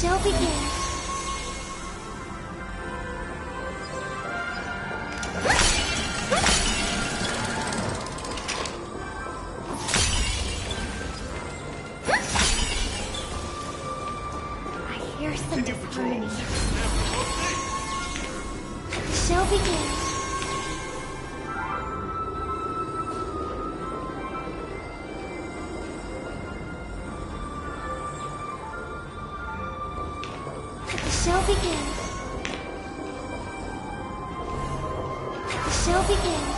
show begins. I hear some disharmony. The show begins. The show begins. The show begins.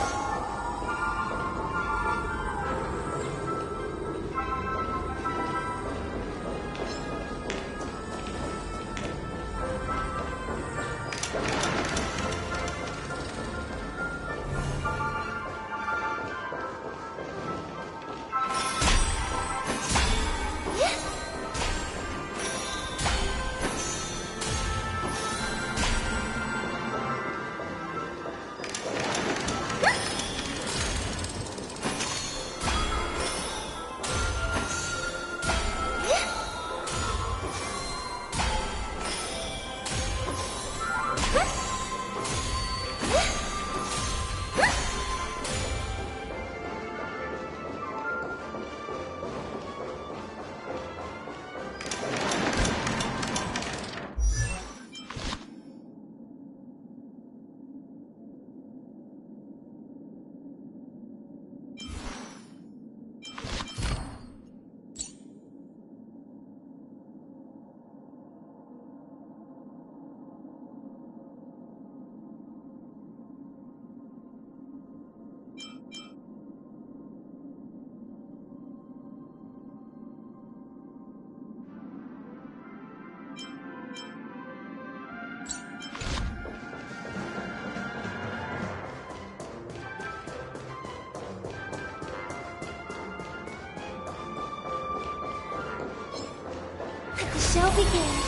The show begins.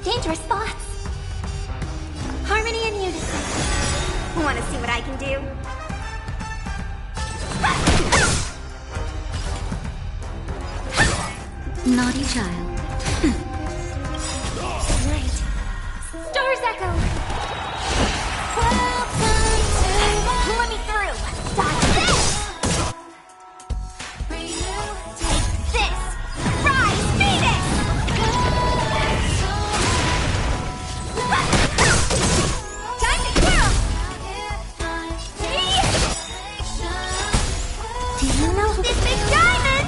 Dangerous thoughts. Harmony and unison. Want to see what I can do? Naughty child. Stars echo. Let me through! Dodge this! Take this! Rise, Venus! Time to kill! Do you know This big diamond!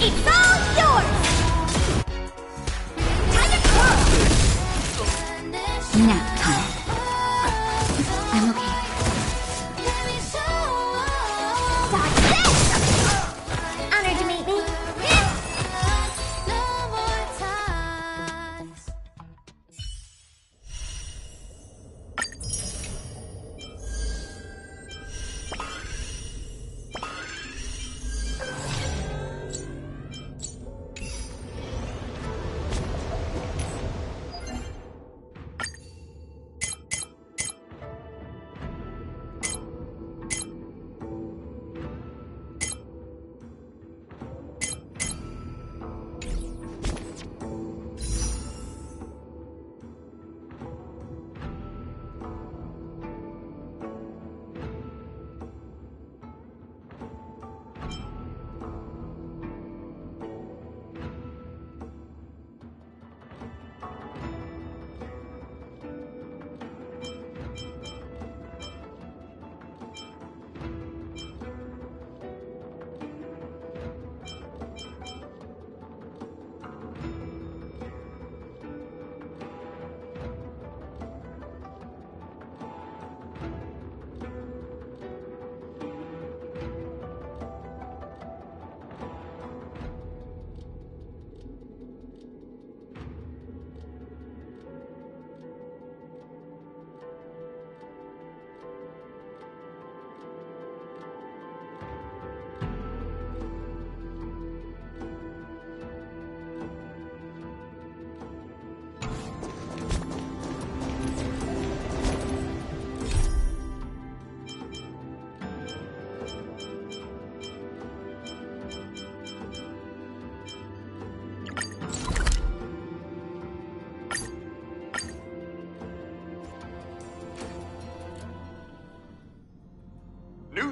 It's all yours!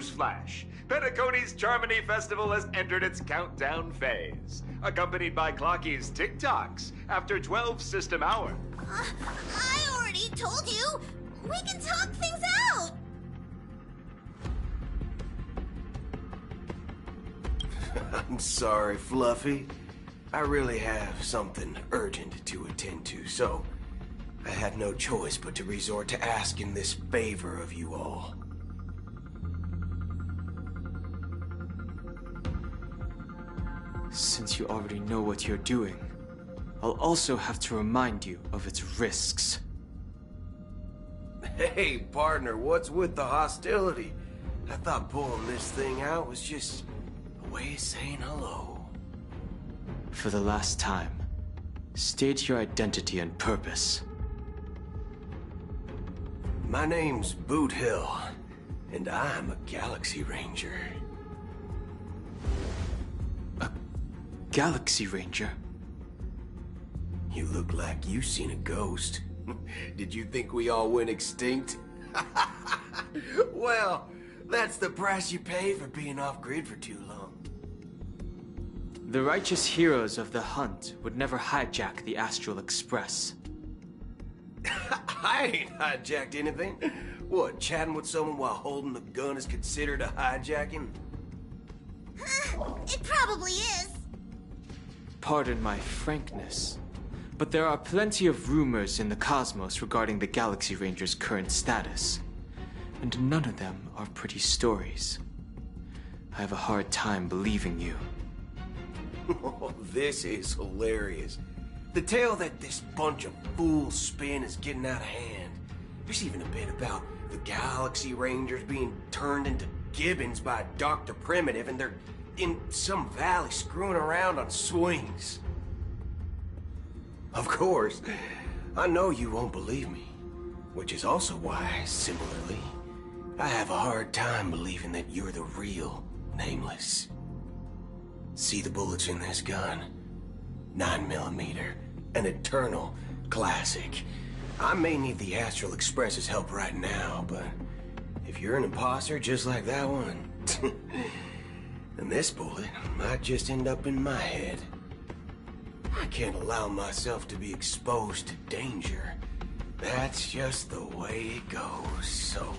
Newsflash! Penacony's Charmony Festival has entered its countdown phase, accompanied by Clocky's TikToks after 12 system hours. I already told you! We can talk things out! I'm sorry, Fluffy. I really have something urgent to attend to, so I had no choice but to resort to asking this favor of you all. Since you already know what you're doing, I'll also have to remind you of its risks. Hey, partner, what's with the hostility? I thought pulling this thing out was just a way of saying hello. For the last time, state your identity and purpose. My name's Boot Hill, and I'm a Galaxy Ranger. A Galaxy Ranger? You look like you seen a ghost. Did you think we all went extinct? Well, that's the price you pay for being off-grid for too long. The righteous heroes of the hunt would never hijack the Astral Express. I ain't hijacked anything. What, chatting with someone while holding the gun is considered a hijacking? It probably is. Pardon my frankness, but there are plenty of rumors in the cosmos regarding the Galaxy Ranger's current status, and none of them are pretty stories. I have a hard time believing you. Oh, this is hilarious. The tale that this bunch of fools spin is getting out of hand. There's even a bit about the Galaxy Rangers being turned into gibbons by Dr. Primitive, and they're in some valley screwing around on swings. Of course, I know you won't believe me, which is also why, similarly, I have a hard time believing that you're the real Nameless. See the bullets in this gun? 9mm, an eternal classic. I may need the Astral Express's help right now, but if you're an imposter just like that one, then this bullet might just end up in my head. I can't allow myself to be exposed to danger. That's just the way it goes, so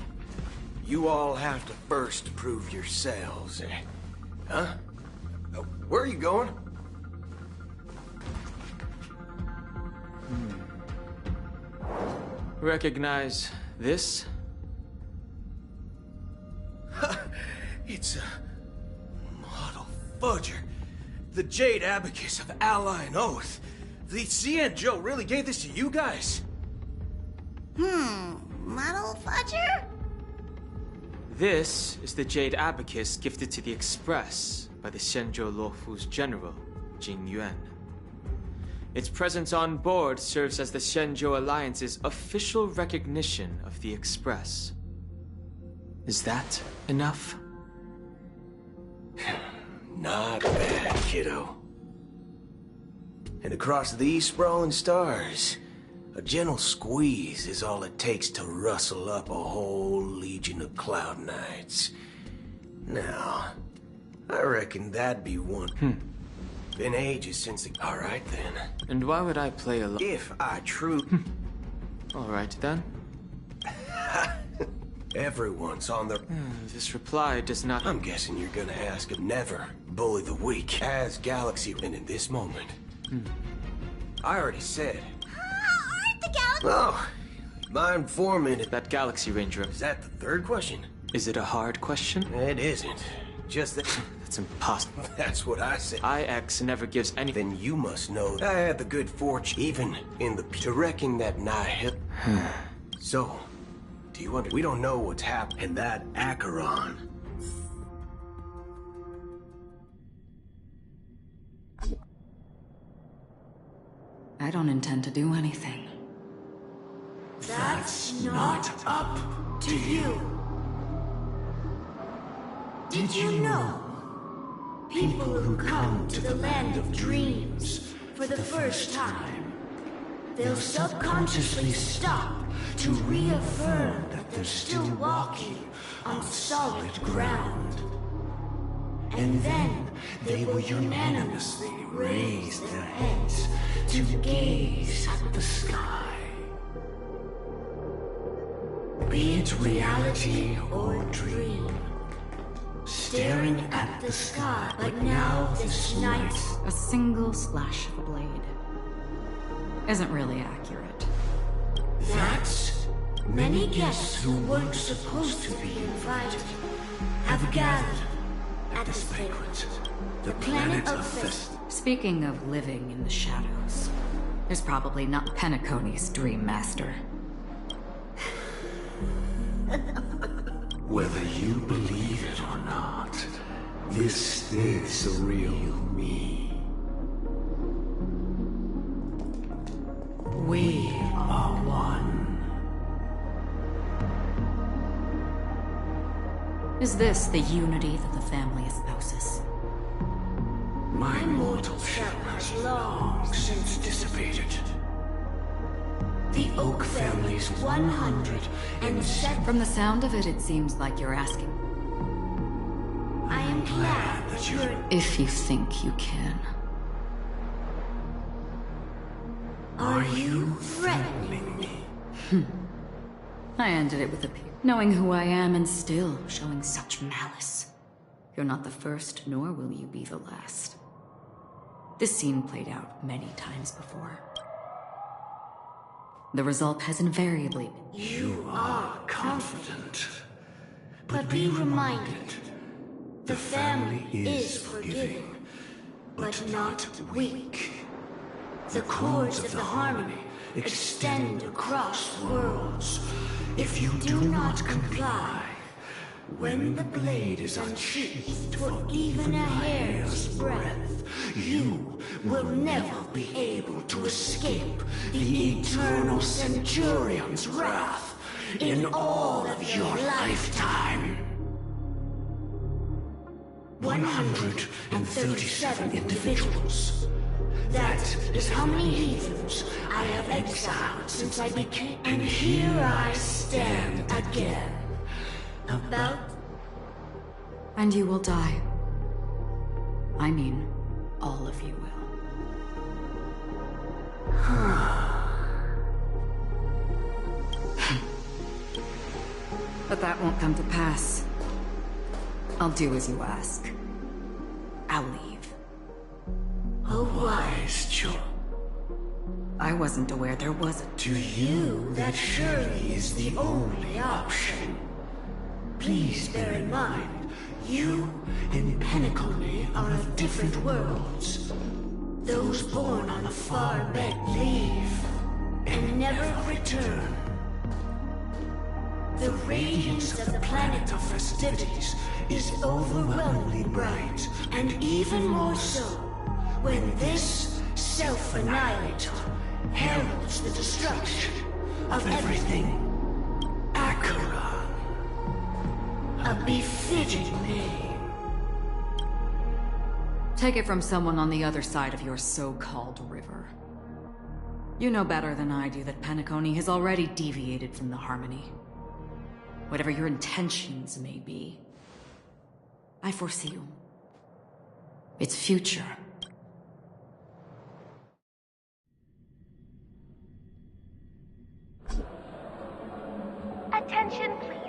you all have to first prove yourselves. Huh? Where are you going? Recognize this? It's a model fudger. The Jade Abacus of Ally and Oath. The Xianzhou really gave this to you guys? Model fudger? This is the Jade Abacus gifted to the Express by the Xianzhou Luofu's general, Jing Yuan. Its presence on board serves as the Xianzhou Alliance's official recognition of the Express. Is that enough? Not bad, kiddo. And across these sprawling stars, a gentle squeeze is all it takes to rustle up a whole legion of Cloud Knights. Now, I reckon that'd be one. Been ages since the... All right, then. And why would I play along? If I truly... All right, then. Everyone's on the... This reply does not... I'm guessing you're gonna ask him never bully the weak as Galaxy and in this moment. I already said. Aren't the Galaxy... Oh, my informant... That Galaxy Ranger... Is that the third question? Is it a hard question? It isn't. Just that... That's impossible. That's what I said. IX never gives any... Then you must know I had the good fortune, even in the... to reckon that Nihil... So, do you wonder... We don't know what's happened in that Acheron. I don't intend to do anything. That's not up to you. Did you know? People who come to the land of dreams for the first time they'll subconsciously stop to reaffirm that they're still walking on solid ground. And then they will unanimously raise their heads to gaze at the sky. Be it reality or dream, staring at the sky, but now this night, A single slash of a blade isn't really accurate. that's many guests who weren't supposed to be invited have gathered at this banquet, the planet of Fest. Speaking of living in the shadows, there's probably not Penacony's dream master. Whether you believe it or not, this is the real me. We are one. Is this the unity that the family espouses? My mortal shell has long since dissipated. The Oak family's 107. From the sound of it, it seems like you're asking I am glad that you're. if you think you can. Are you threatening me? I ended it with a peer. Knowing who I am and still showing such malice. You're not the first, nor will you be the last. This scene played out many times before. The result has invariably been You are confident. But be reminded, the family is forgiving, but not weak. The cords of the harmony extend across worlds. If you do not comply, when the blade is unsheathed for even a hair's breadth, you will never be able to escape the eternal Centurion's wrath in all of your lifetime. 137 individuals. That is how many heathens I have exiled since I became. And here I stand again. About. And you will die. I mean, all of you will. But that won't come to pass. I'll do as you ask. I'll leave. A wise choice. I wasn't aware there was a... To you, that surely is the only option. Please bear in mind, you and Penacony are of different worlds. Those born on the far bed leave and never return. The radiance of the planet of festivities is overwhelmingly bright, and even more so when this self-annihilator heralds the destruction of everything. Acheron. A befitting name. Take it from someone on the other side of your so-called river. You know better than I do that Penacony has already deviated from the Harmony. Whatever your intentions may be, I foresee you. Its future. Attention, please.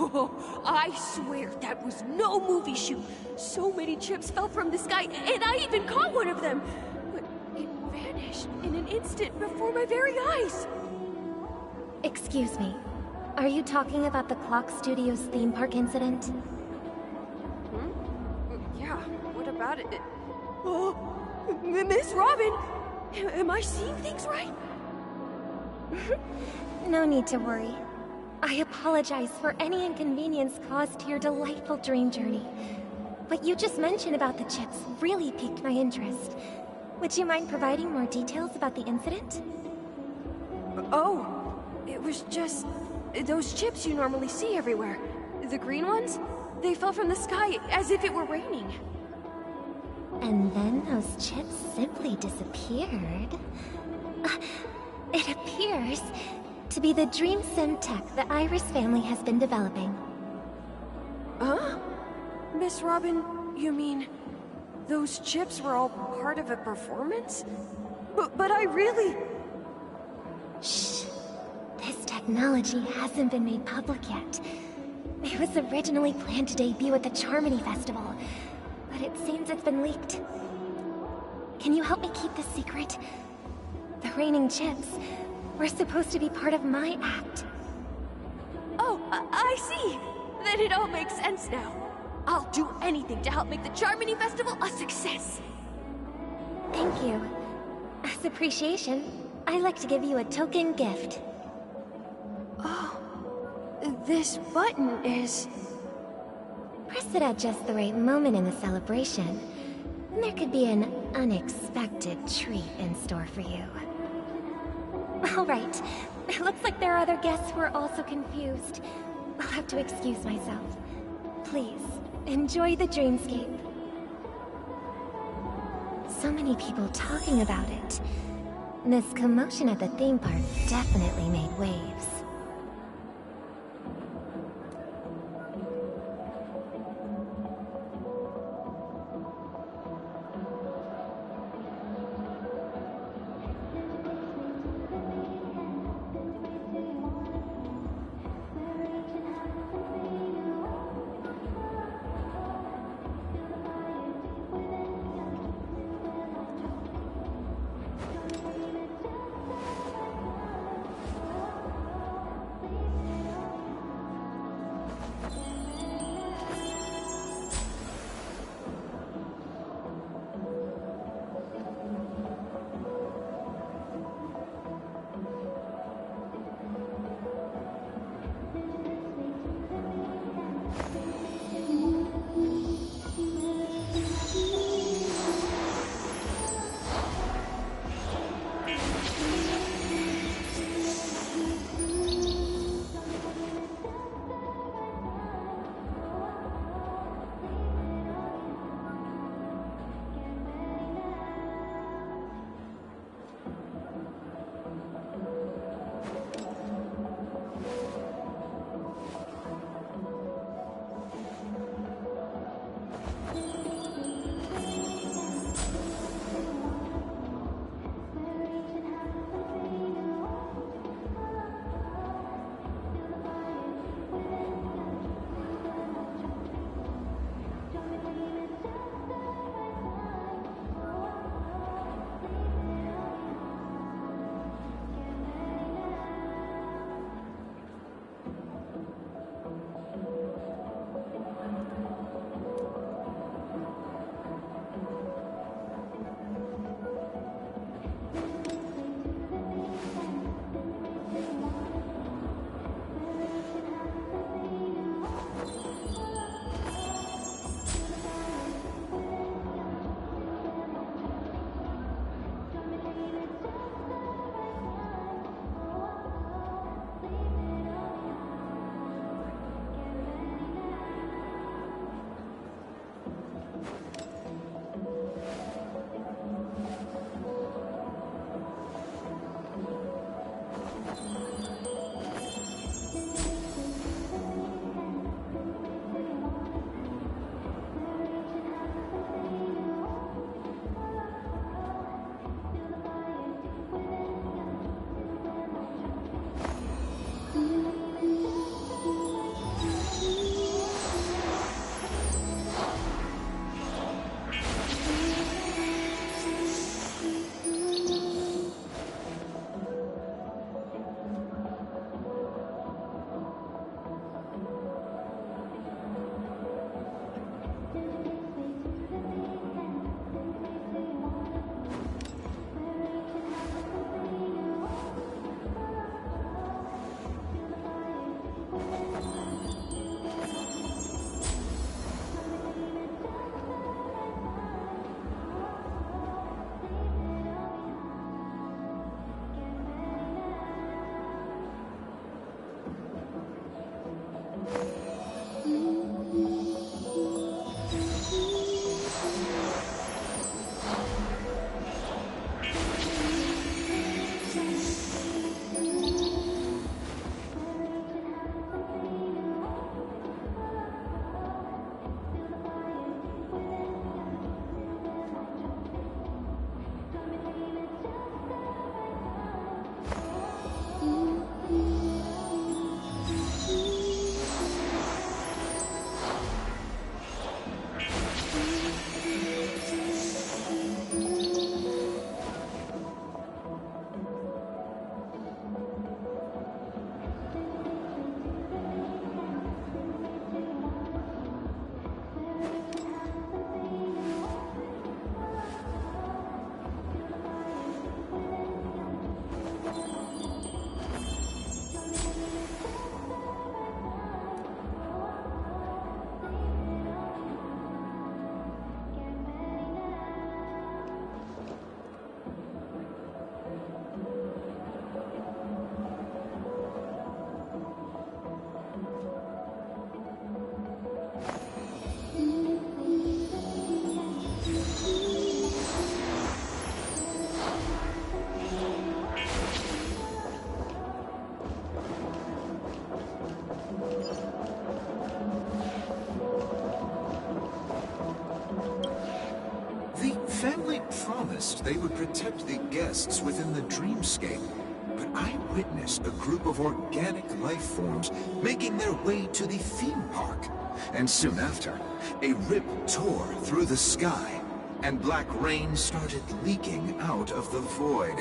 Oh, I swear that was no movie shoot. So many chips fell from the sky, and I even caught one of them. But it vanished in an instant before my very eyes. Excuse me. Are you talking about the Clock Studios theme park incident? Yeah, what about it? Oh, Miss Robin! Am I seeing things right? No need to worry. I apologize for any inconvenience caused to your delightful dream journey. What you just mentioned about the chips really piqued my interest. Would you mind providing more details about the incident? Oh, it was just those chips you normally see everywhere. The green ones? They fell from the sky as if it were raining. And then those chips simply disappeared. It appears to be the Dream Sim tech the Iris family has been developing. Huh? Miss Robin, you mean those chips were all part of a performance? But I really... Shh. This technology hasn't been made public yet. It was originally planned to debut at the Charmony Festival, but it seems it's been leaked. Can you help me keep this secret? The raining chips were supposed to be part of my act. Oh, I see. Then it all makes sense now. I'll do anything to help make the Charmony Festival a success. Thank you. As appreciation, I'd like to give you a token gift. Oh, this button is... Press it at just the right moment in the celebration, and there could be an unexpected treat in store for you. All right. It looks like there are other guests who are also confused. I'll have to excuse myself. Please, enjoy the dreamscape. So many people talking about it. This commotion at the theme park definitely made waves. promised they would protect the guests within the dreamscape, but I witnessed a group of organic life forms making their way to the theme park. And soon after, a rip tore through the sky, and black rain started leaking out of the void.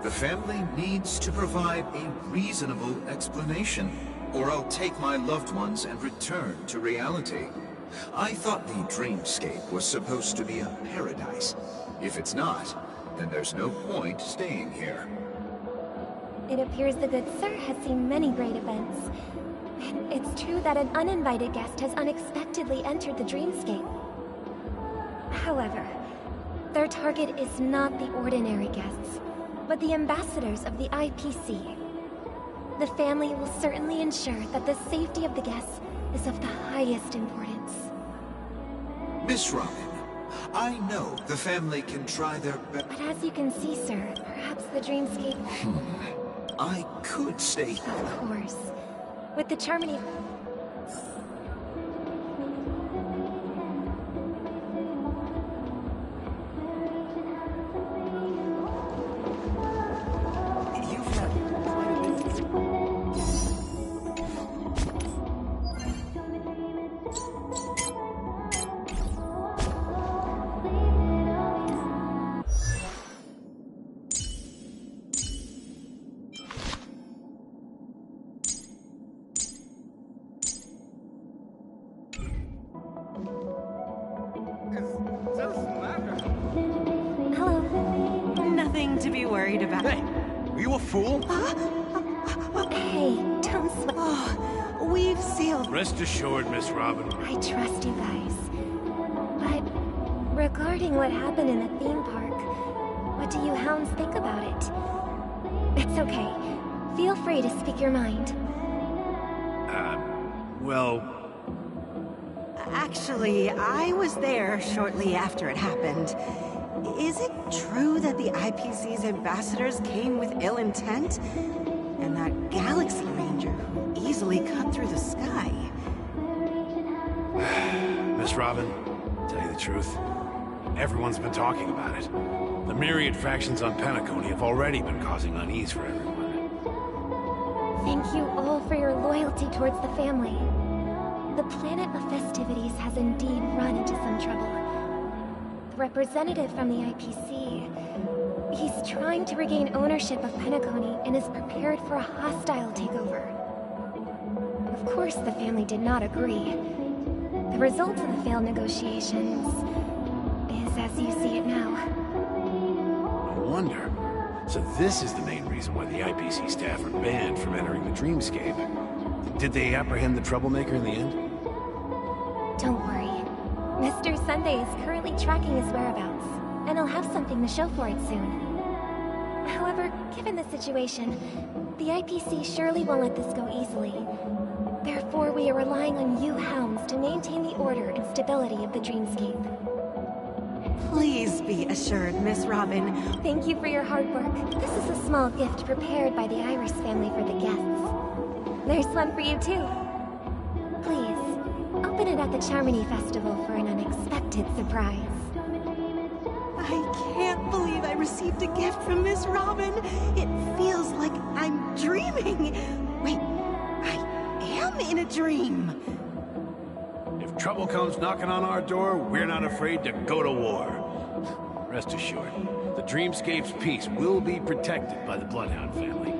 The family needs to provide a reasonable explanation, or I'll take my loved ones and return to reality. I thought the dreamscape was supposed to be a paradise. If it's not, then there's no point staying here. It appears the good sir has seen many great events. And it's true that an uninvited guest has unexpectedly entered the dreamscape. However, their target is not the ordinary guests, but the ambassadors of the IPC. The family will certainly ensure that the safety of the guests is of the highest importance. Miss Robin, I know the family can try their best. But as you can see, sir, perhaps the dreamscape... I could stay here. Of course. With the Charmony... Nothing to be worried about. Hey, are you a fool? Hey, don't sweat. Oh, we've sealed. Rest assured, Miss Robin. I trust you guys. But regarding what happened in the theme park, what do you hounds think about it? It's okay. Feel free to speak your mind. Well... Actually, I was there shortly after it happened. Is it true that the IPC's ambassadors came with ill intent? And that Galaxy Ranger who easily cut through the sky? Miss Robin, tell you the truth, everyone's been talking about it. The myriad factions on Penacony have already been causing unease for everyone. Thank you all for your loyalty towards the family. The planet of festivities has indeed run into some trouble. The representative from the IPC, he's trying to regain ownership of Penacony and is prepared for a hostile takeover. Of course, the family did not agree. The result of the failed negotiations is as you see it now. No wonder. So this is the main reason why the IPC staff are banned from entering the dreamscape. Did they apprehend the troublemaker in the end? Don't worry. Mr. Sunday is currently tracking his whereabouts, and he'll have something to show for it soon. However, given the situation, the IPC surely won't let this go easily. Therefore, we are relying on you hounds to maintain the order and stability of the dreamscape. Please be assured, Miss Robin. Thank you for your hard work. This is a small gift prepared by the Iris family for the guests. There's one for you, too. Please, open it at the Charmony Festival for an unexpected surprise. I can't believe I received a gift from Miss Robin. It feels like I'm dreaming. Wait, I am in a dream. If trouble comes knocking on our door, we're not afraid to go to war. Rest assured, the Dreamscape's peace will be protected by the Bloodhound family.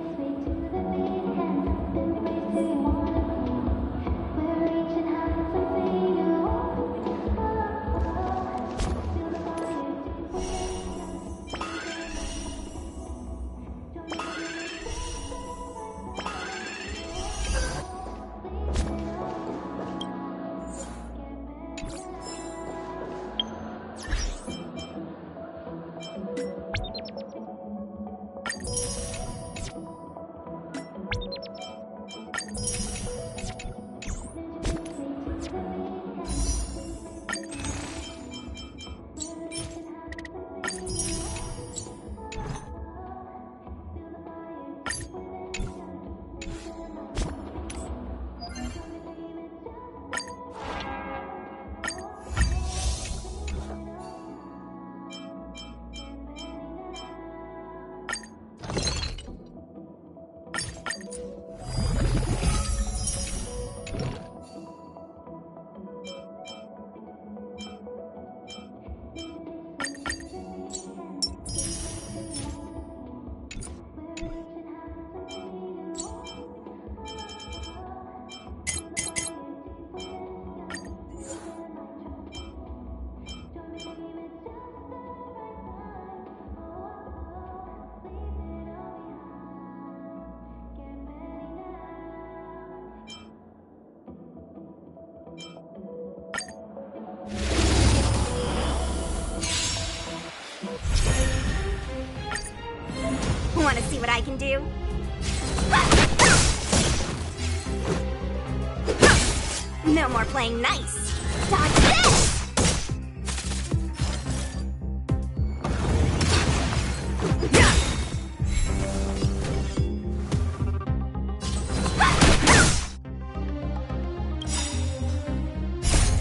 Want to see what I can do? No more playing nice. Dodge this!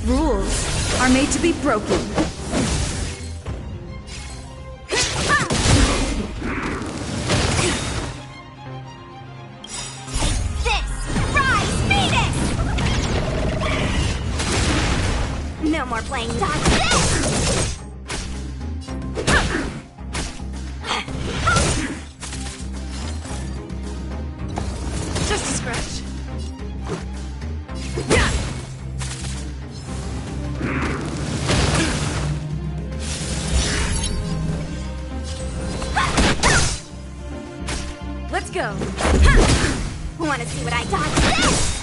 Rules are made to be broken. No more playing dodge this! Just a scratch. Let's go. Want to see what I dodge this?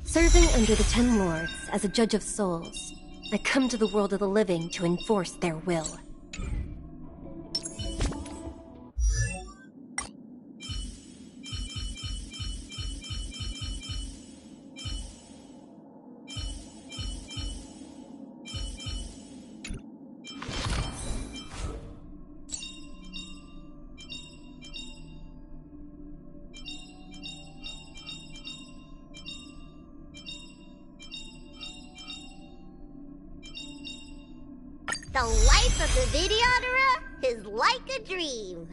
Serving under the Ten Lords as a judge of souls, I come to the world of the living to enforce their will. The life of the Videodora is like a dream.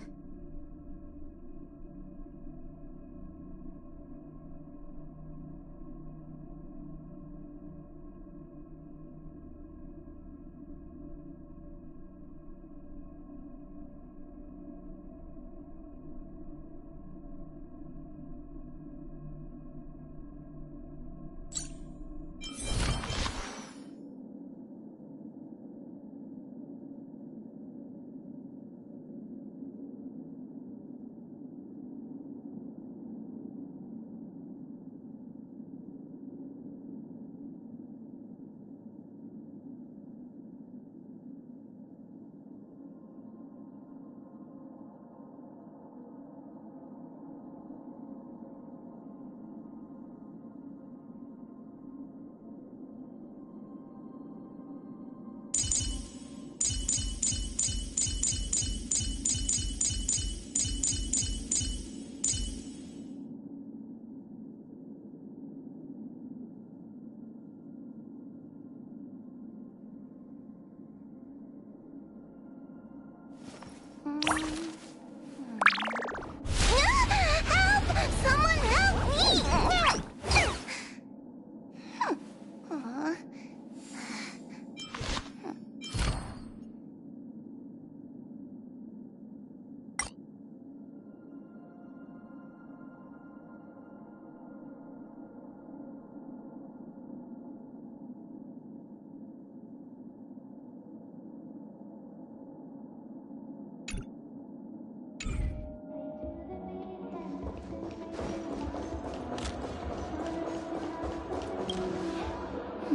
Help! Someone help me!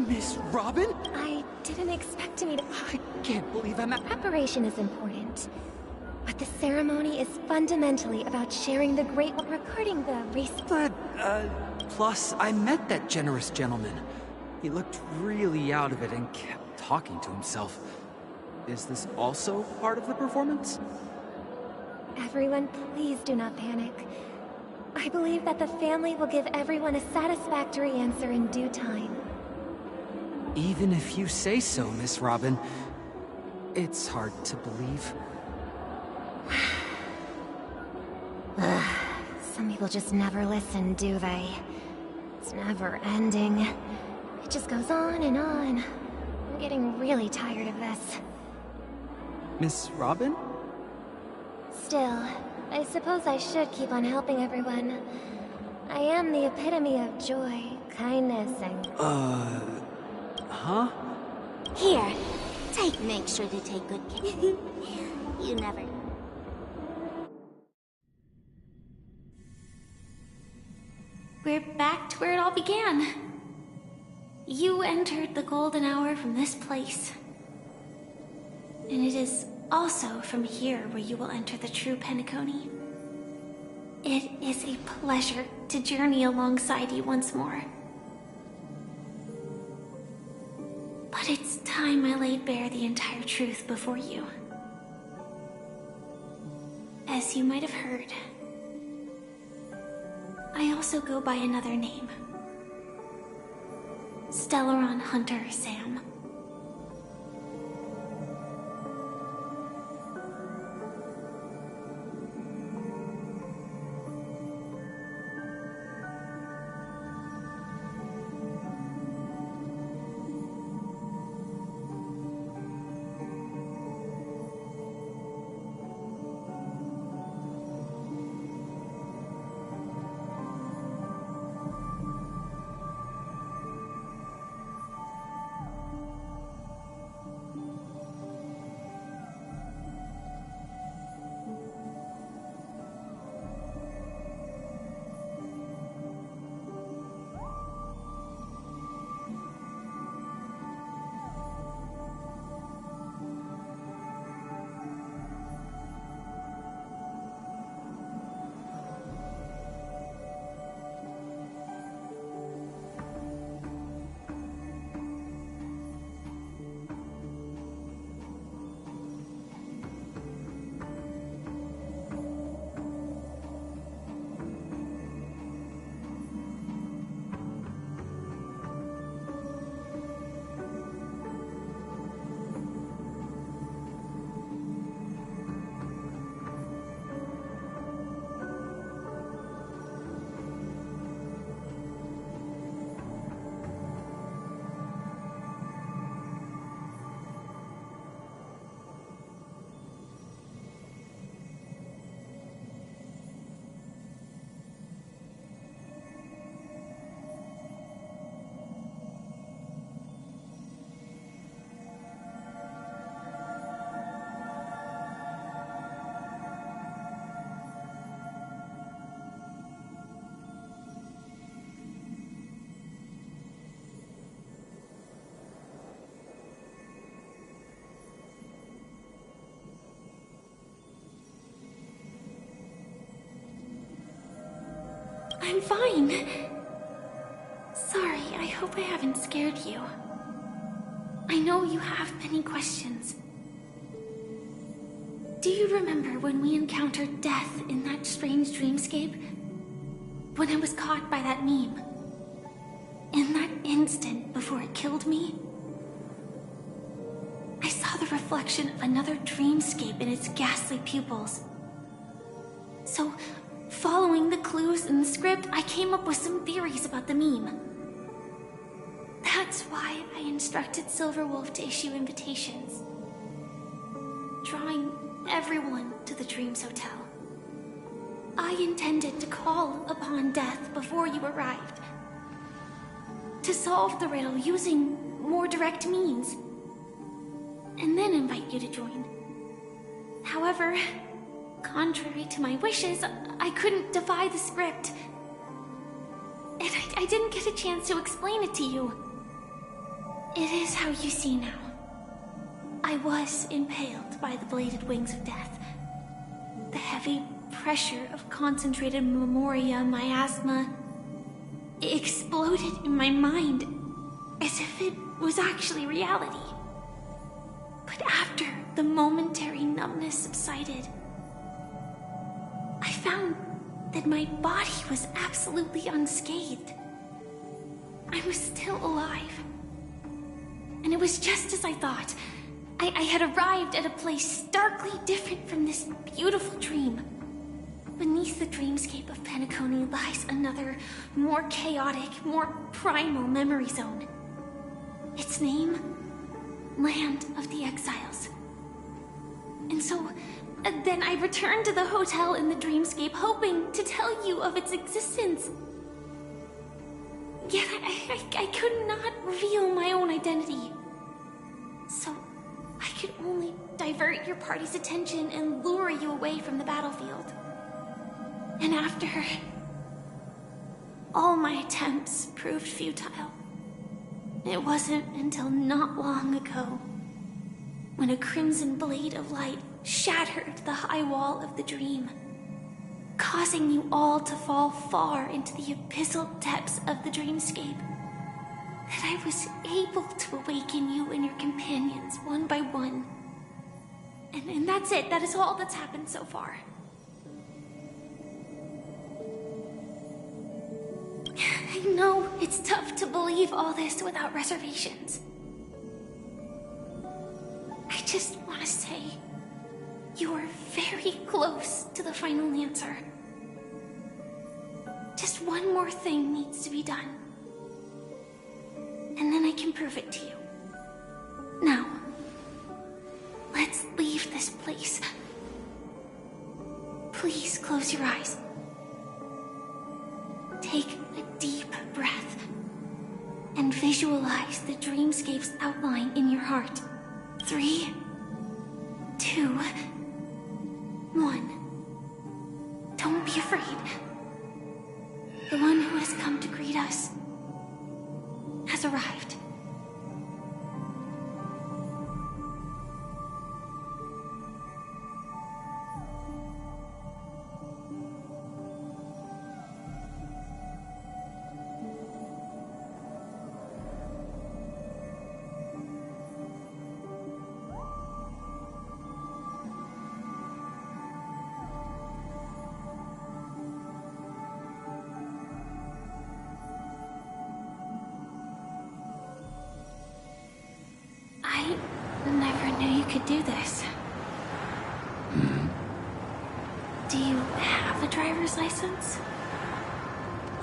Miss Robin? I didn't expect to meet... I can't believe I'm at... Preparation is important. But the ceremony is fundamentally about sharing the great... Regarding the race... But, plus, I met that generous gentleman. He looked really out of it and kept talking to himself. Is this also part of the performance? Everyone, please do not panic. I believe that the family will give everyone a satisfactory answer in due time. Even if you say so, Miss Robin, it's hard to believe. Some people just never listen, do they? It's never ending. It just goes on and on. I'm getting really tired of this. Miss Robin? Still, I suppose I should keep on helping everyone. I am the epitome of joy, kindness, and... Huh? Here, make sure to take good care. You never... We're back to where it all began. You entered the golden hour from this place. And it is also from here where you will enter the true Penacony. It is a pleasure to journey alongside you once more. But it's time I laid bare the entire truth before you. As you might have heard, I also go by another name. Stellaron Hunter Sam. I'm fine. Sorry, I hope I haven't scared you. I know you have many questions. Do you remember when we encountered death in that strange dreamscape? When I was caught by that meme? In that instant before it killed me? I saw the reflection of another dreamscape in its ghastly pupils. So, following the clues in the script, I came up with some theories about the meme. That's why I instructed Silverwolf to issue invitations, drawing everyone to the Dreams Hotel. I intended to call upon death before you arrived, to solve the riddle using more direct means, and then invite you to join. However, contrary to my wishes, I couldn't defy the script, and I didn't get a chance to explain it to you. It is how you see now. I was impaled by the bladed wings of death. The heavy pressure of concentrated memoria miasma exploded in my mind as if it was actually reality. But after the momentary numbness subsided, I found that my body was absolutely unscathed. I was still alive. And it was just as I thought. I had arrived at a place starkly different from this beautiful dream. Beneath the dreamscape of Penacony lies another, more chaotic, more primal memory zone. Its name? Land of the Exiles. And so, then I returned to the hotel in the dreamscape, hoping to tell you of its existence. Yet I could not reveal my own identity. So, I could only divert your party's attention and lure you away from the battlefield. And after, all my attempts proved futile. It wasn't until not long ago, when a crimson blade of light shattered the high wall of the dream, causing you all to fall far into the abyssal depths of the dreamscape, that I was able to awaken you and your companions one by one. And that's it. That is all that's happened so far. I know it's tough to believe all this without reservations. I just want to say, you are very close to the final answer. Just one more thing needs to be done. And then I can prove it to you. Now, let's leave this place. Please close your eyes. Take a deep breath and visualize the dreamscape's outline in your heart. 3, 2, 1. Don't be afraid. The one who has come to greet us has arrived. I never knew you could do this. Do you have a driver's license?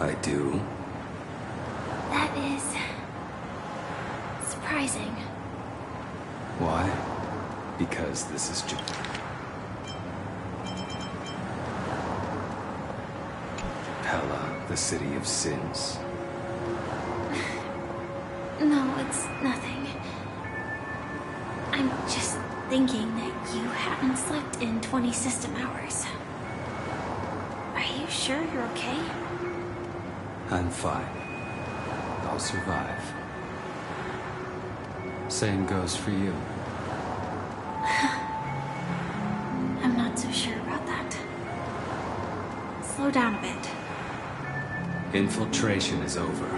I do. That is surprising. Why? Because this is Pella, the city of sins. No, it's nothing. I'm just thinking that you haven't slept in 20 system hours. Are you sure you're okay? I'm fine. I'll survive. Same goes for you. I'm not so sure about that. Slow down a bit. Infiltration is over.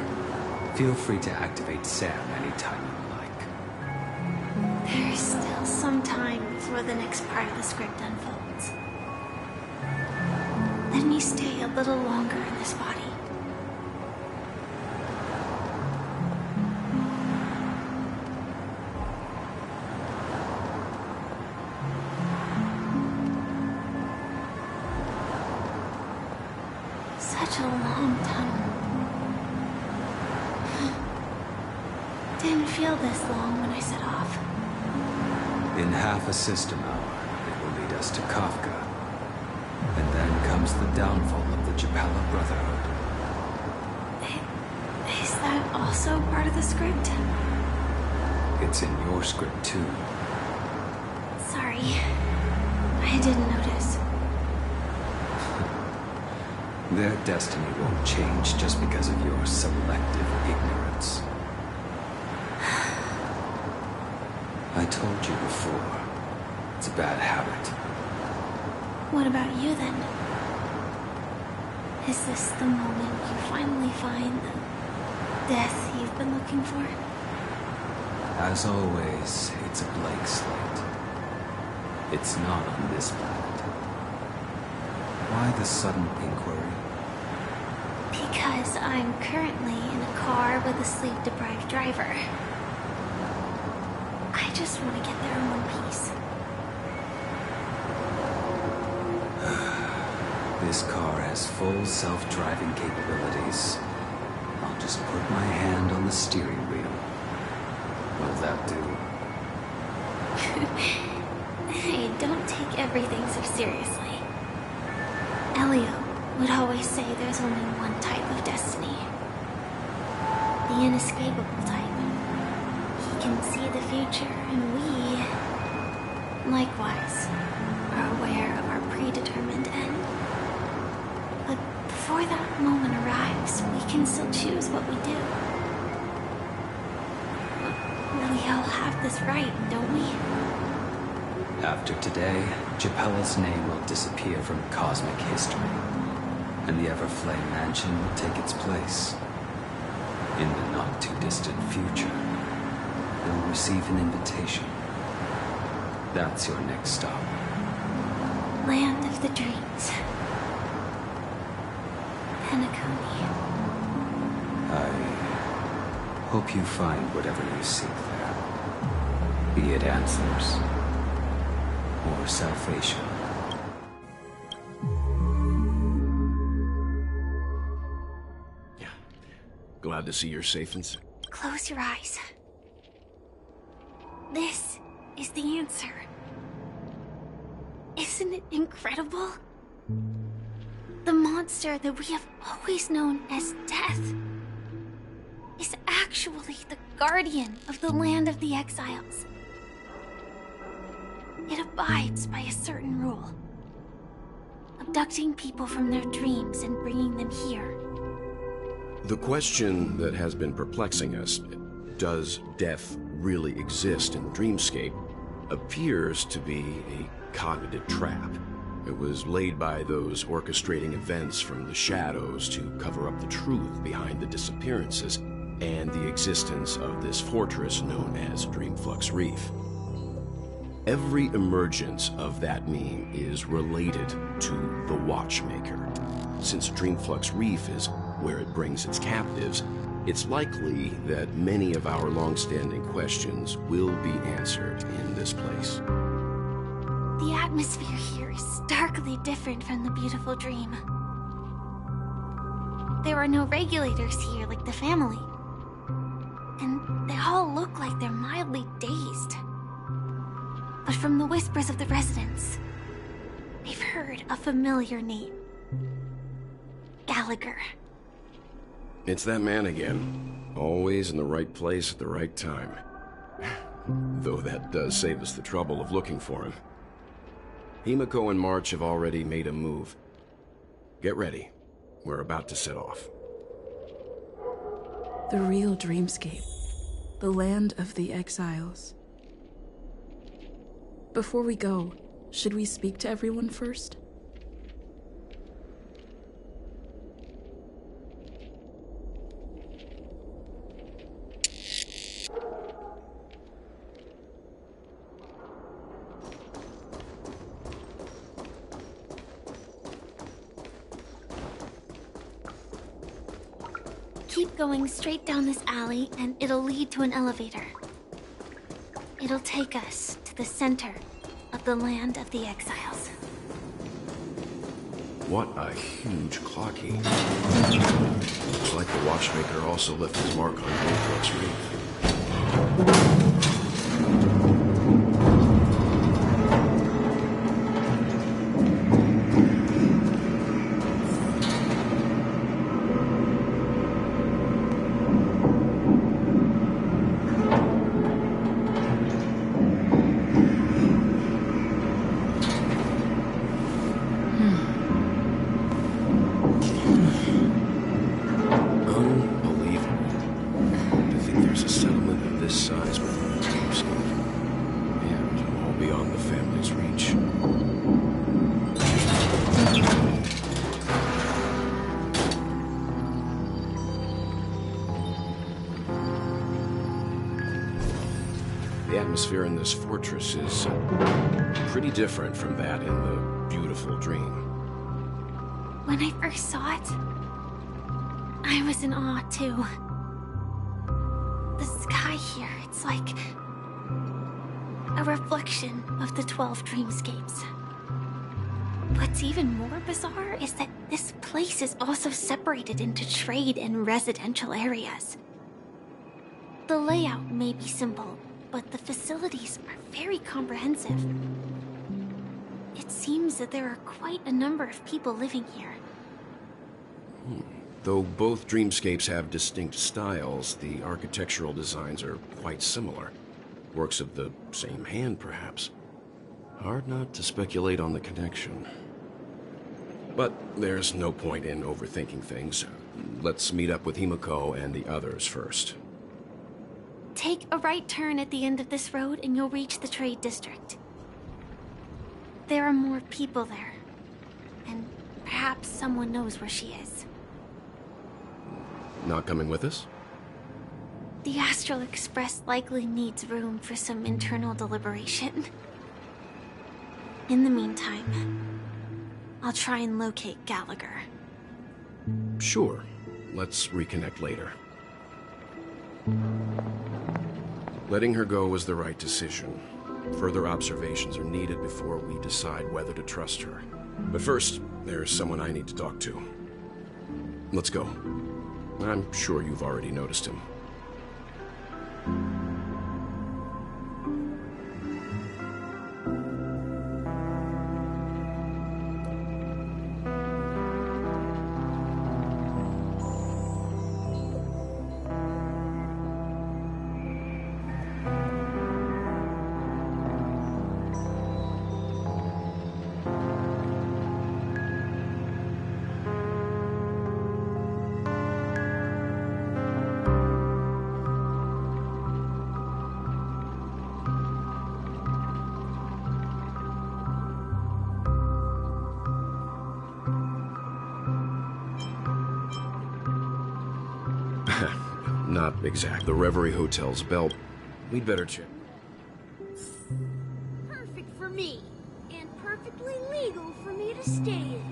Feel free to activate Sam anytime you like. There's still some time before the next part of the script unfolds. Let me stay a little longer in this body. Such a long tunnel. Didn't feel this long when I set off. In half a system hour, it will lead us to Kafka. And then comes the downfall of the Japella Brotherhood. Is that also part of the script? It's in your script too. Sorry. I didn't notice. Their destiny won't change just because of your selective ignorance. I told you before, it's a bad habit. What about you then? Is this the moment you finally find the death you've been looking for? As always, it's a blank slate. It's not on this planet. Why the sudden inquiry? Because I'm currently in a car with a sleep-deprived driver. I just want to get there in one piece. This car has full self-driving capabilities. I'll just put my hand on the steering wheel. Will that do? Hey, don't take everything so seriously. Elio would always say there's only one type of destiny. The inescapable type. He can see the future, and we, likewise, are aware of our predetermined end. But before that moment arrives, we can still choose what we do. We all have this right, don't we? After today, Japella's name will disappear from cosmic history, and the Everflame Mansion will take its place. In the not-too-distant future, you'll receive an invitation. That's your next stop. Land of the Dreams. Penacony. I hope you find whatever you seek there. Be it answers or salvation. Glad to see you're safe and sound. Close your eyes. This is the answer. Isn't it incredible? The monster that we have always known as Death is actually the guardian of the land of the exiles. It abides by a certain rule. Abducting people from their dreams and bringing them here. The question that has been perplexing us, does death really exist in the dreamscape, appears to be a cognitive trap. It was laid by those orchestrating events from the shadows to cover up the truth behind the disappearances and the existence of this fortress known as Dreamflux Reef. Every emergence of that meme is related to the Watchmaker. Since Dreamflux Reef is where it brings its captives, it's likely that many of our long-standing questions will be answered in this place. The atmosphere here is starkly different from the beautiful dream. There are no regulators here like the family. And they all look like they're mildly dazed. But from the whispers of the residents, we've heard a familiar name. Gallagher. It's that man again. Always in the right place at the right time. Though that does save us the trouble of looking for him. Himiko and March have already made a move. Get ready. We're about to set off. The real dreamscape. The land of the exiles. Before we go, should we speak to everyone first? Keep going straight down this alley, and it'll lead to an elevator. It'll take us to the center of the land of the exiles. What a huge clocky. Looks like the watchmaker also left his mark on Goldthorpe's wreath. The atmosphere in this fortress is pretty different from that in the beautiful dream. When I first saw it, I was in awe too. The sky here, it's like a reflection of the 12 dreamscapes. What's even more bizarre is that this place is also separated into trade and residential areas. The layout may be simple, but the facilities are very comprehensive. It seems that there are quite a number of people living here. Though both dreamscapes have distinct styles, the architectural designs are quite similar. Works of the same hand, perhaps. Hard not to speculate on the connection. But there's no point in overthinking things. Let's meet up with Himiko and the others first. Take a right turn at the end of this road and you'll reach the trade district. There are more people there. And perhaps someone knows where she is. Not coming with us? The Astral Express likely needs room for some internal deliberation. In the meantime, I'll try and locate Gallagher. Sure. Let's reconnect later. Letting her go was the right decision. Further observations are needed before we decide whether to trust her. But first, there's someone I need to talk to. Let's go. I'm sure you've already noticed him. Not exact. The Reverie Hotel's bell. We'd better check. Perfect for me, and perfectly legal for me to stay in.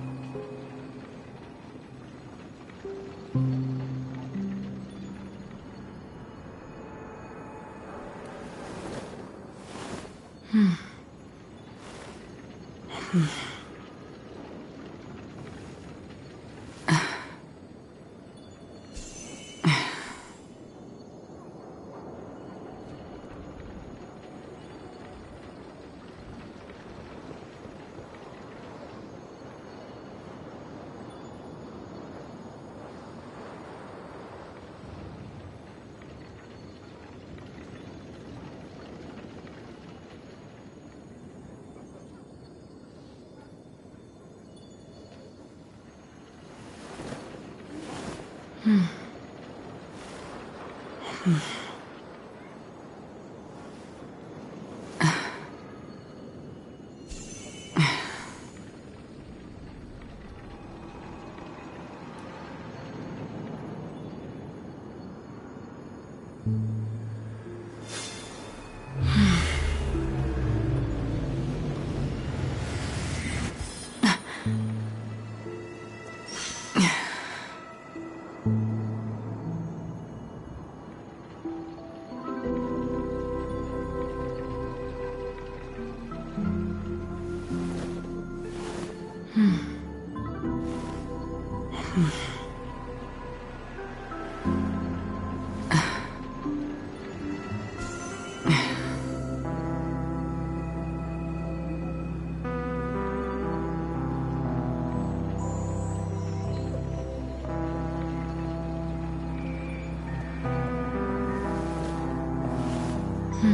You're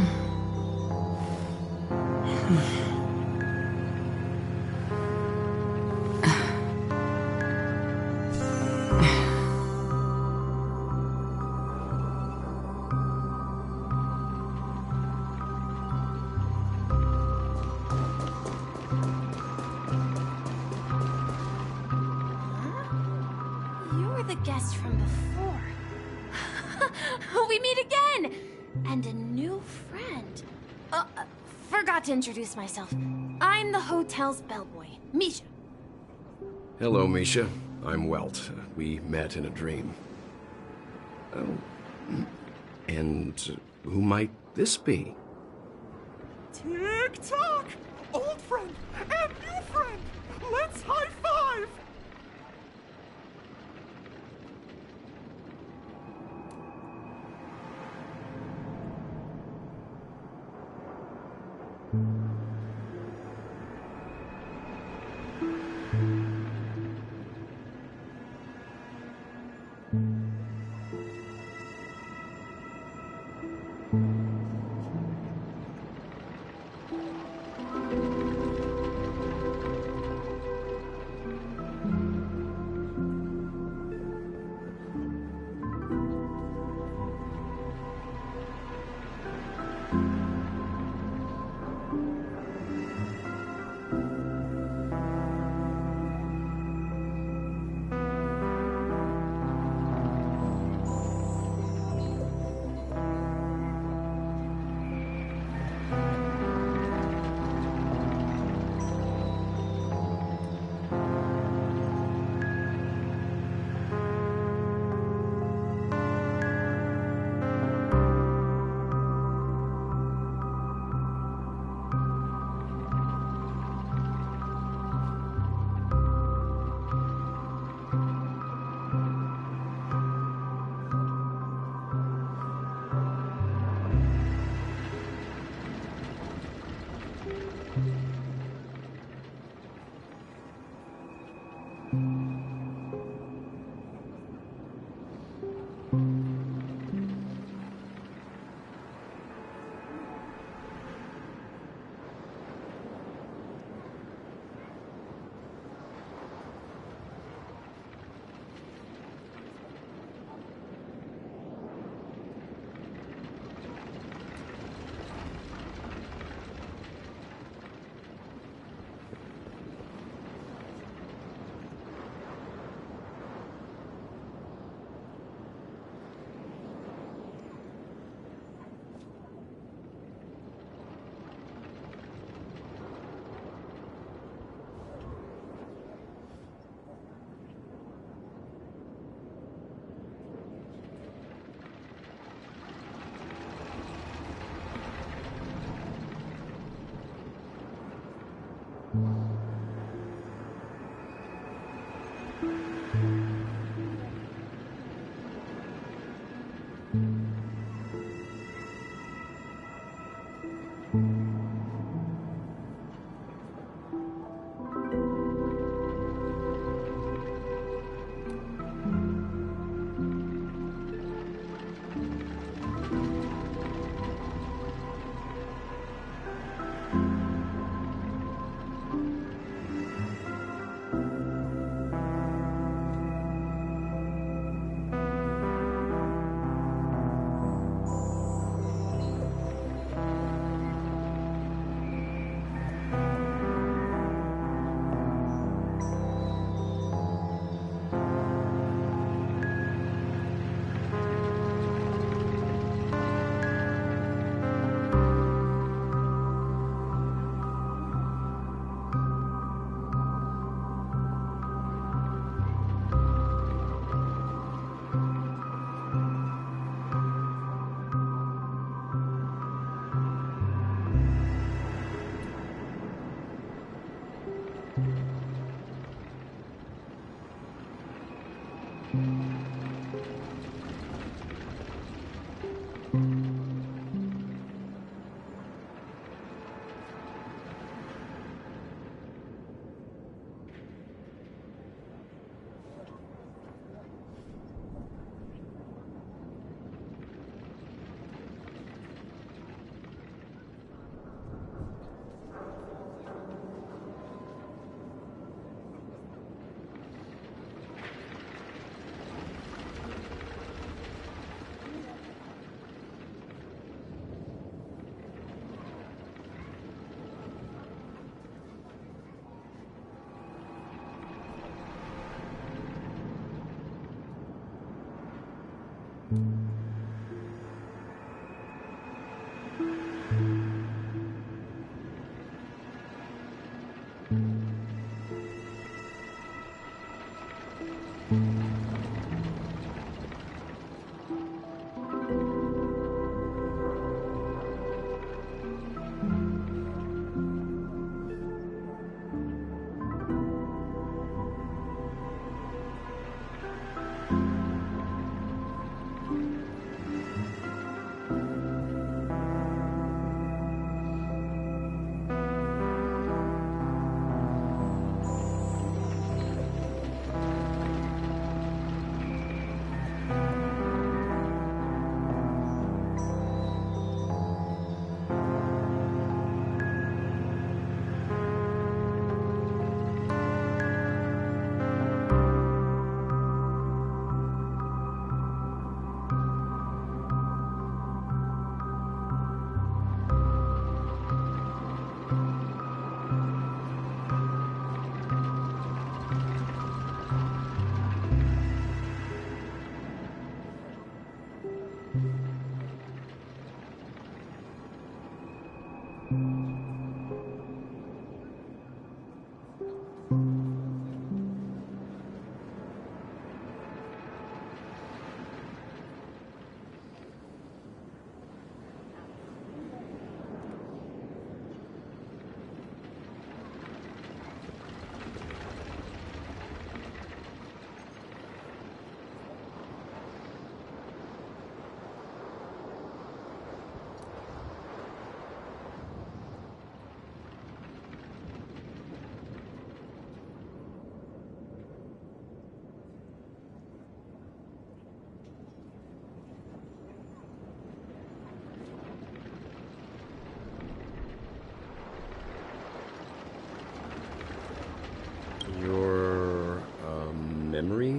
the guest from before. We meet again! And a new friend. Forgot to introduce myself. I'm the hotel's bellboy, Misha. Hello, Misha. I'm Welt. We met in a dream. Oh. And who might this be? Tick-tock! Old friend and new friend! Let's high-five!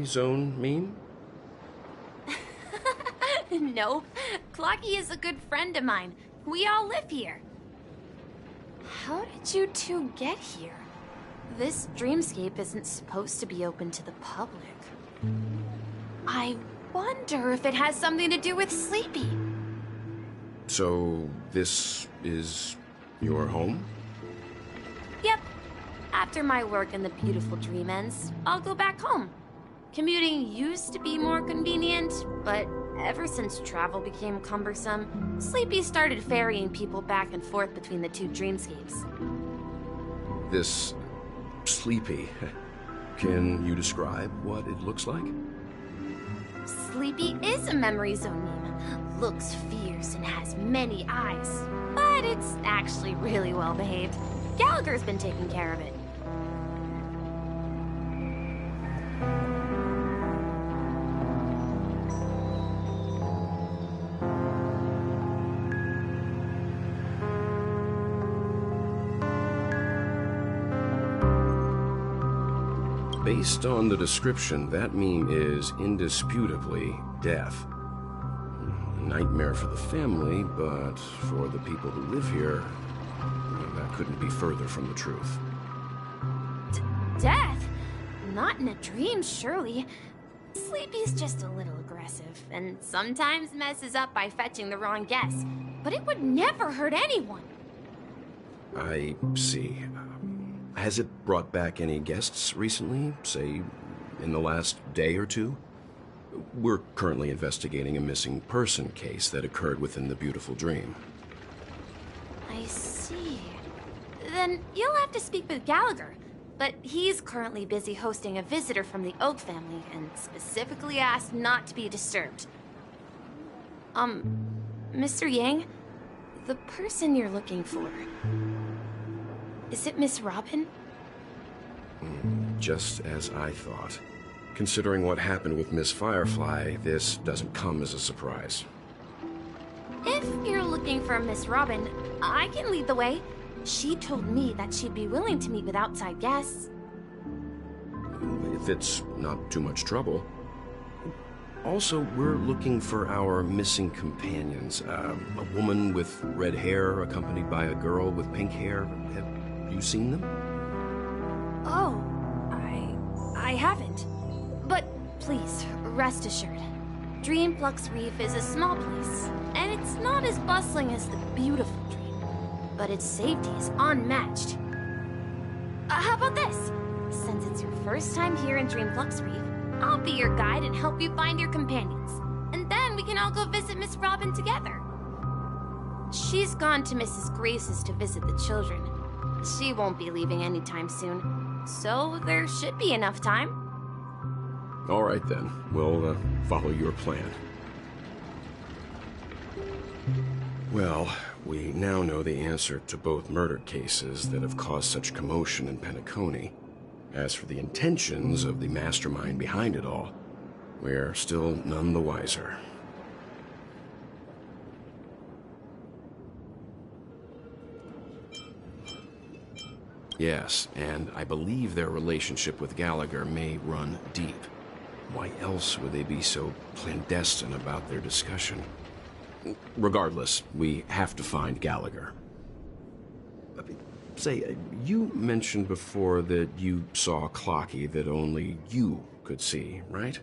zone mean? Nope. Clocky is a good friend of mine. We all live here. How did you two get here? This dreamscape isn't supposed to be open to the public. I wonder if it has something to do with Sleepy. So, this is your home? Yep. After my work in the beautiful dream ends, I'll go back home. Commuting used to be more convenient, but ever since travel became cumbersome, Sleepy started ferrying people back and forth between the two dreamscapes. This Sleepy. Can you describe what it looks like? Sleepy is a memory zone meme. Looks fierce and has many eyes. But it's actually really well behaved. Gallagher's been taking care of it. Based on the description, that meme is indisputably death. A nightmare for the family, but for the people who live here, well, that couldn't be further from the truth. Death? Not in a dream, surely. Sleepy's just a little aggressive, and sometimes messes up by fetching the wrong guess. But it would never hurt anyone. I see. Has it brought back any guests recently, say, in the last day or two? We're currently investigating a missing person case that occurred within the beautiful dream. I see. Then you'll have to speak with Gallagher. But he's currently busy hosting a visitor from the Oak family and specifically asked not to be disturbed. Mr. Yang, the person you're looking for, is it Miss Robin? Just as I thought. Considering what happened with Miss Firefly, this doesn't come as a surprise. If you're looking for Miss Robin, I can lead the way. She told me that she'd be willing to meet with outside guests. If it's not too much trouble. Also, we're looking for our missing companions. A woman with red hair accompanied by a girl with pink hair. Have you seen them? Oh, I haven't. But please, rest assured. Dreamflux Reef is a small place, and it's not as bustling as the beautiful dream. But its safety is unmatched. How about this? Since it's your first time here in Dreamflux Reef, I'll be your guide and help you find your companions. And then we can all go visit Miss Robin together. She's gone to Mrs. Grace's to visit the children. She won't be leaving anytime soon, so there should be enough time. All right then, we'll follow your plan. Well, we now know the answer to both murder cases that have caused such commotion in Penacony. As for the intentions of the mastermind behind it all, we're still none the wiser. Yes, and I believe their relationship with Gallagher may run deep. Why else would they be so clandestine about their discussion? Regardless, we have to find Gallagher. Say, you mentioned before that you saw Clocky that only you could see, right?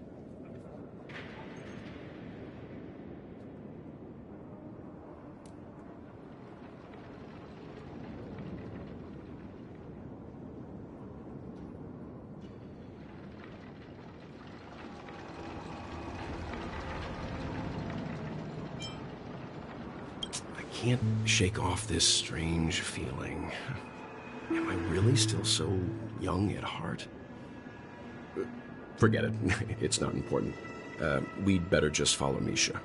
I can't shake off this strange feeling. Am I really still so young at heart? Forget it. It's not important. We'd better just follow Misha.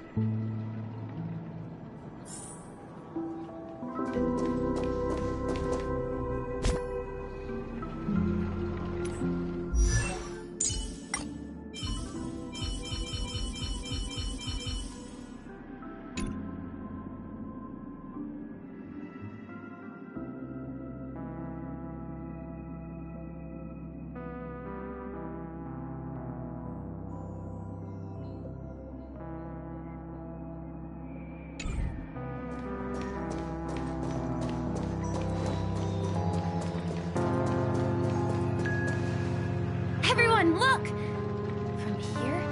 And look! From here,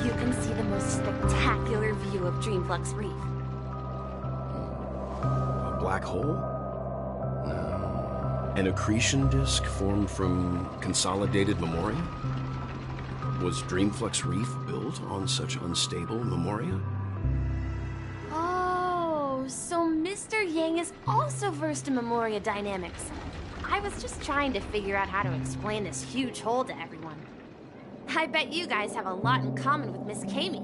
you can see the most spectacular view of Dreamflux Reef. A black hole? No. An accretion disk formed from consolidated Memoria? Was Dreamflux Reef built on such unstable Memoria? Oh, so Mr. Yang is also versed in Memoria dynamics. I was just trying to figure out how to explain this huge hole to everyone. I bet you guys have a lot in common with Miss Kami.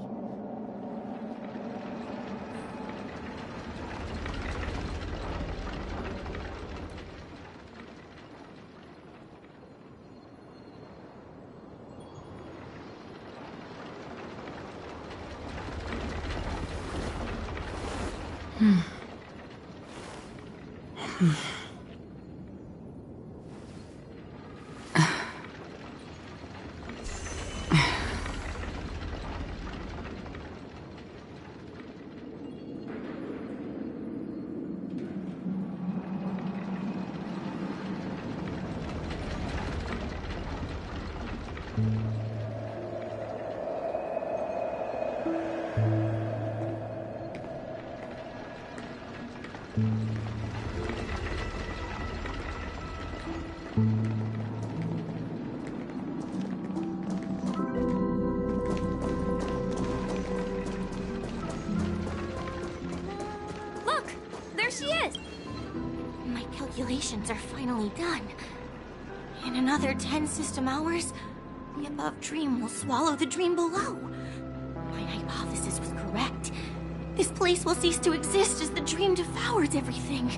Look! There she is! My calculations are finally done. In another 10 system hours, the above dream will swallow the dream below. My hypothesis was correct. This place will cease to exist as the dream devours everything.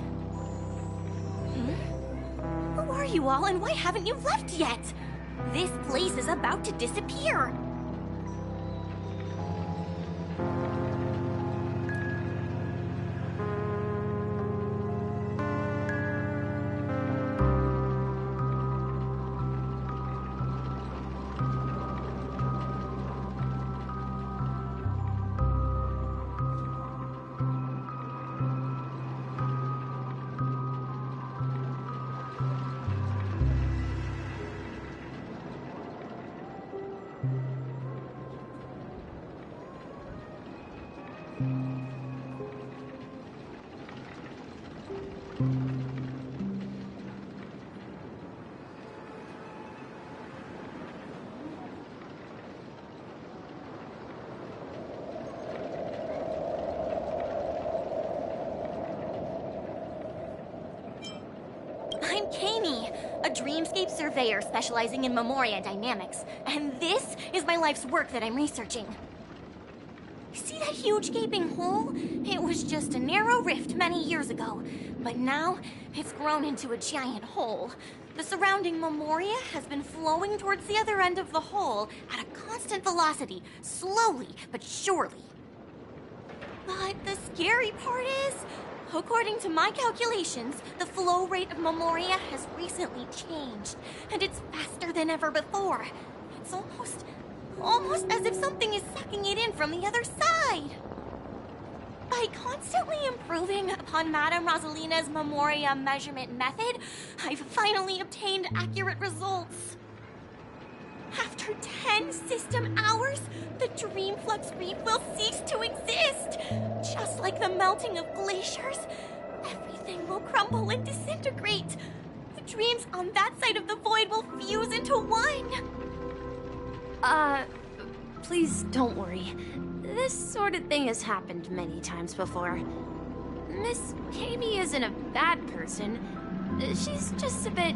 Who are you all, and why haven't you left yet? This place is about to disappear. I'm Kami, a dreamscape surveyor specializing in Memoria dynamics, and this is my life's work that I'm researching. See that huge gaping hole? It was just a narrow rift many years ago, but now it's grown into a giant hole. The surrounding Memoria has been flowing towards the other end of the hole at a constant velocity, slowly but surely. But the scary part is, according to my calculations, the flow rate of Memoria has recently changed, and it's faster than ever before. It's almost as if something is sucking it in from the other side. By constantly improving upon Madame Rosalina's Memoria measurement method, I've finally obtained accurate results. After 10 system hours, the Dreamflux Reef will cease to exist. Just like the melting of glaciers, everything will crumble and disintegrate. The dreams on that side of the void will fuse into one. Please don't worry. This sort of thing has happened many times before. Miss Kami isn't a bad person. She's just a bit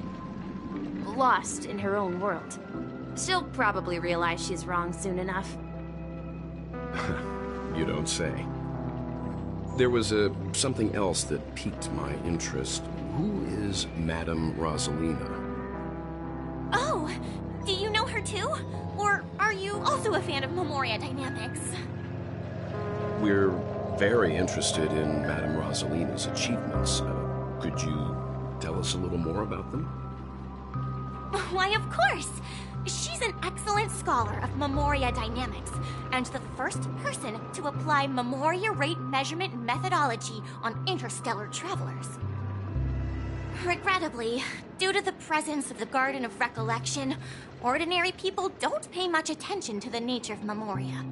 lost in her own world. She'll probably realize she's wrong soon enough. You don't say. There was something else that piqued my interest. Who is Madame Rosalina? Oh, do you know her too? Or are you also a fan of Memoria dynamics? We're very interested in Madame Rosalina's achievements. Could you tell us a little more about them? Why, of course! She's an excellent scholar of Memoria dynamics, and the first person to apply Memoria rate measurement methodology on interstellar travelers. Regrettably, Due to the presence of the Garden of Recollection, ordinary people don't pay much attention to the nature of Memoria.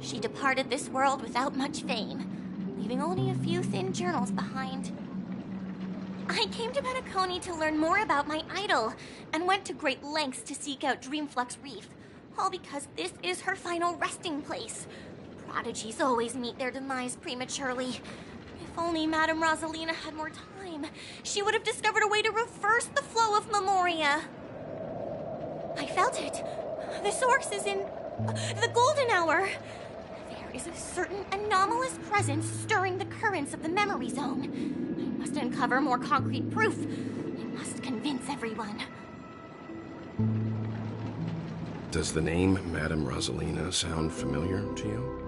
She departed this world without much fame, leaving only a few thin journals behind. I came to Penacony to learn more about my idol, and went to great lengths to seek out Dreamflux Reef, all because this is her final resting place. Prodigies always meet their demise prematurely. If only Madame Rosalina had more time, she would have discovered a way to reverse the flow of Memoria. I felt it. The source is in the Golden Hour. There is a certain anomalous presence stirring the currents of the memory zone. I must uncover more concrete proof. I must convince everyone. Does the name Madame Rosalina sound familiar to you?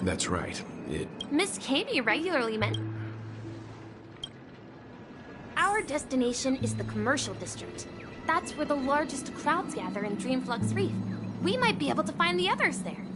That's right. Miss Kami regularly Our destination is the commercial district. That's where the largest crowds gather in Dreamflux Reef. We might be able to find the others there.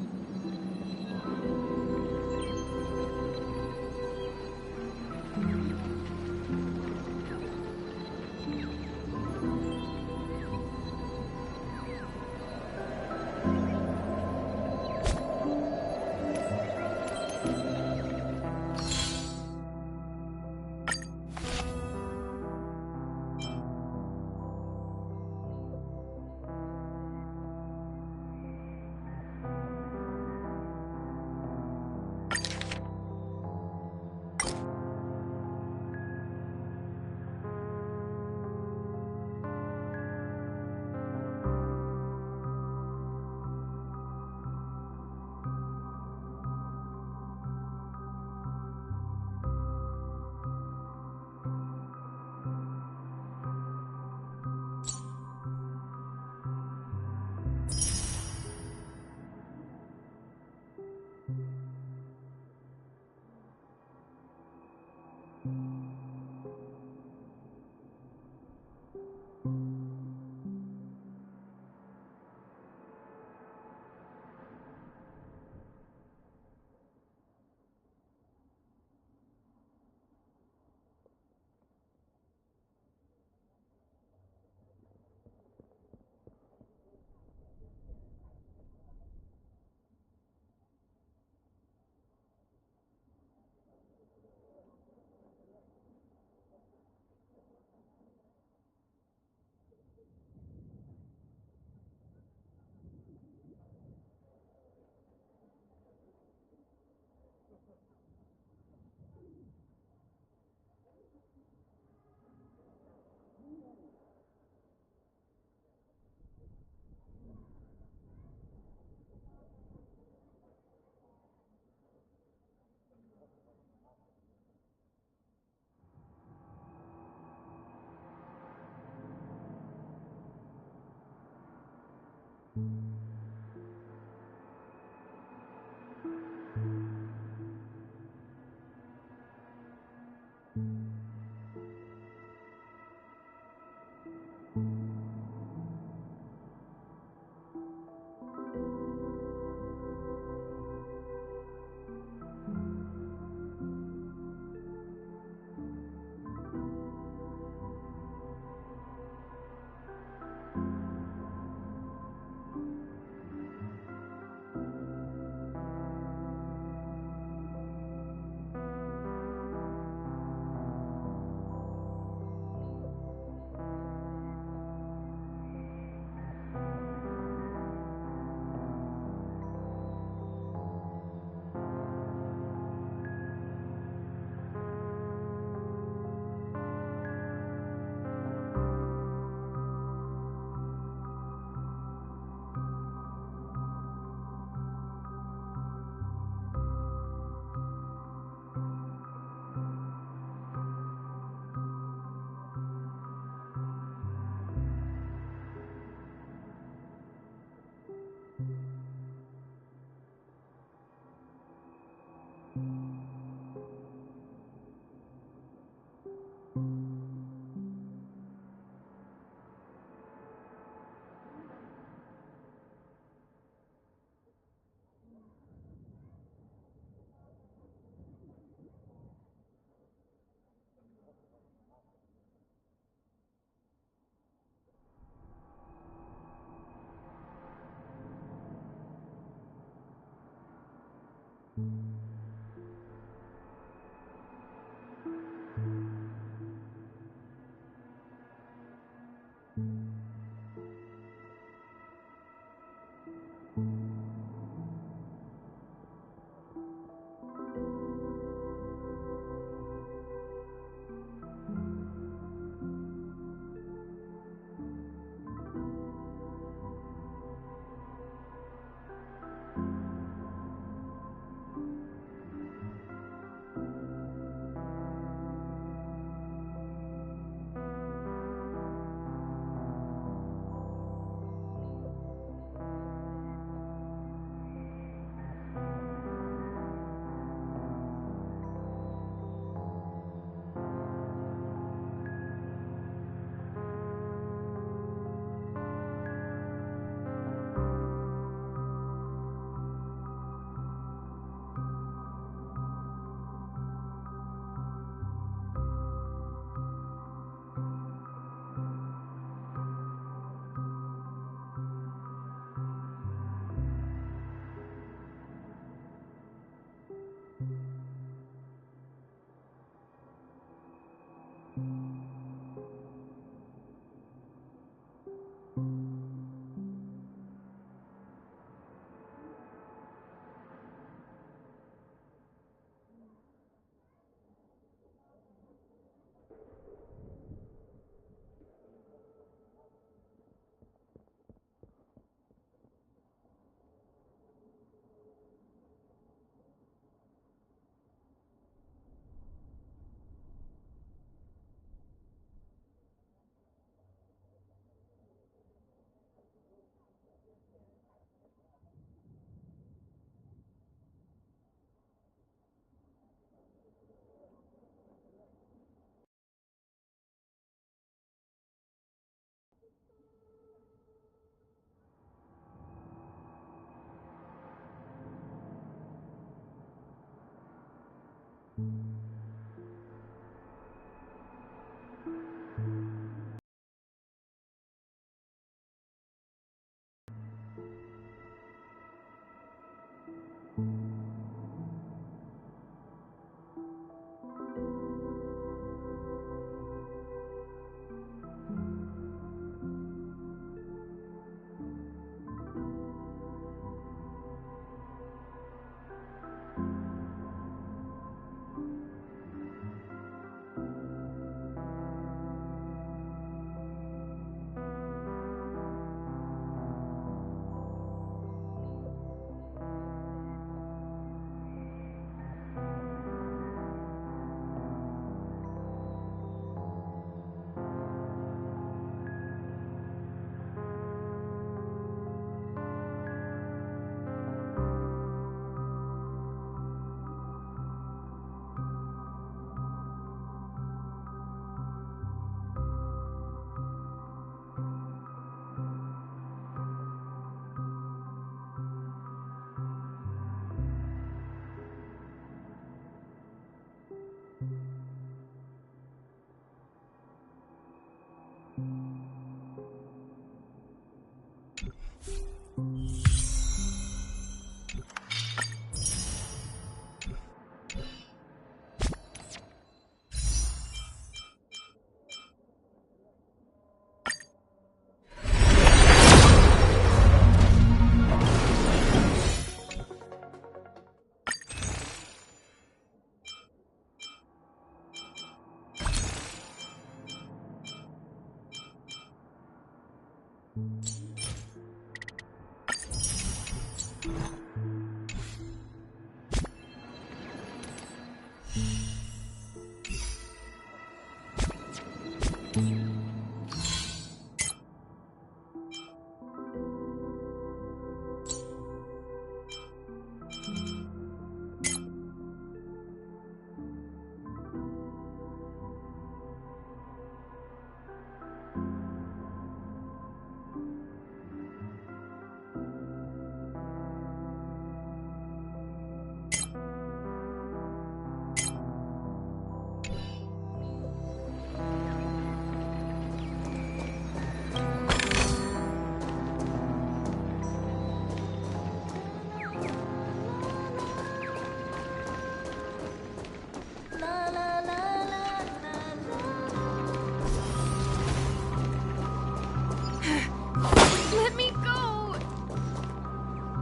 Let me go!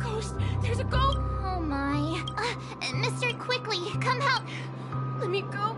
Ghost, there's a ghost! Oh my. Mister, quickly, come help! Let me go!